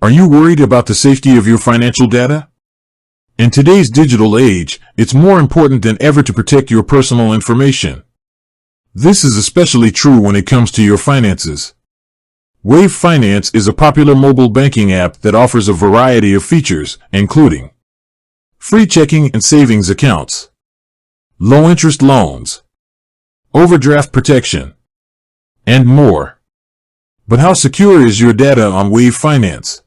Are you worried about the safety of your financial data? In today's digital age, it's more important than ever to protect your personal information. This is especially true when it comes to your finances. Wave Finance is a popular mobile banking app that offers a variety of features, including free checking and savings accounts, low-interest loans, overdraft protection, and more. But how secure is your data on Wave Finance?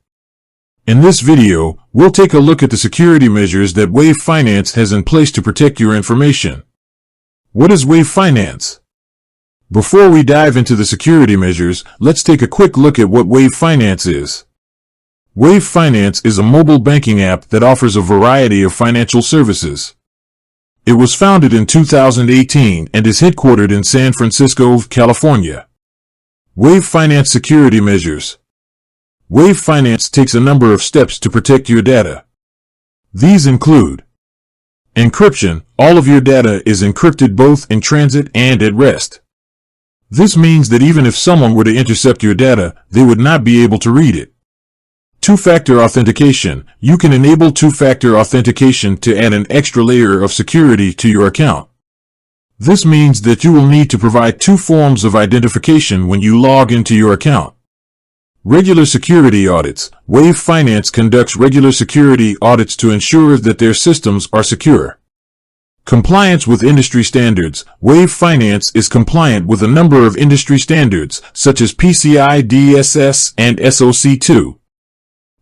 In this video, we'll take a look at the security measures that Wave Finance has in place to protect your information. What is Wave Finance? Before we dive into the security measures, let's take a quick look at what Wave Finance is. Wave Finance is a mobile banking app that offers a variety of financial services. It was founded in 2018 and is headquartered in San Francisco, California. Wave Finance security measures. Wave Finance takes a number of steps to protect your data. These include encryption. All of your data is encrypted both in transit and at rest. This means that even if someone were to intercept your data, they would not be able to read it. Two-factor authentication. You can enable two-factor authentication to add an extra layer of security to your account. This means that you will need to provide two forms of identification when you log into your account. Regular security audits. Wave Finance conducts regular security audits to ensure that their systems are secure. Compliance with industry standards. Wave Finance is compliant with a number of industry standards, such as PCI DSS and SOC 2.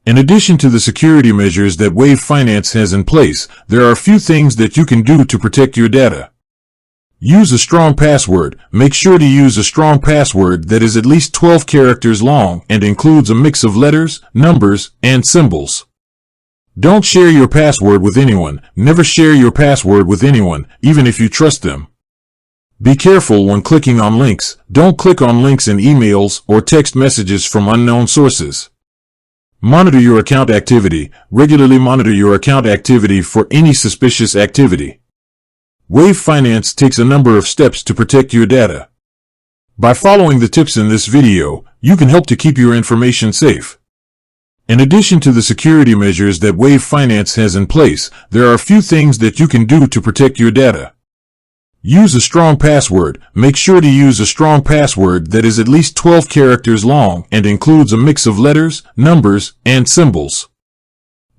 In addition to the security measures that Wave Finance has in place, there are a few things that you can do to protect your data. Use a strong password. Make sure to use a strong password that is at least 12 characters long and includes a mix of letters, numbers, and symbols. Don't share your password with anyone. Never share your password with anyone, even if you trust them. Be careful when clicking on links. Don't click on links in emails or text messages from unknown sources. Monitor your account activity. Regularly monitor your account activity for any suspicious activity. Wave Finance takes a number of steps to protect your data. By following the tips in this video, you can help to keep your information safe. In addition to the security measures that Wave Finance has in place, there are a few things that you can do to protect your data. Use a strong password. Make sure to use a strong password that is at least 12 characters long and includes a mix of letters, numbers, and symbols.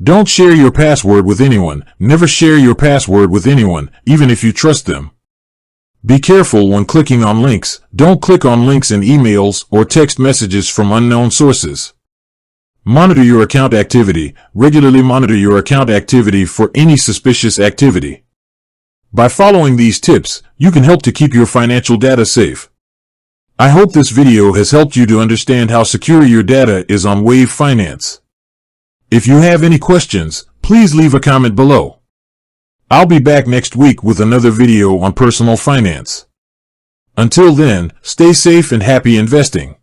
Don't share your password with anyone. Never share your password with anyone, even if you trust them. Be careful when clicking on links. Don't click on links in emails or text messages from unknown sources. Monitor your account activity. Regularly monitor your account activity for any suspicious activity. By following these tips, you can help to keep your financial data safe. I hope this video has helped you to understand how secure your data is on Wave Finance. If you have any questions, please leave a comment below. I'll be back next week with another video on personal finance. Until then, stay safe and happy investing.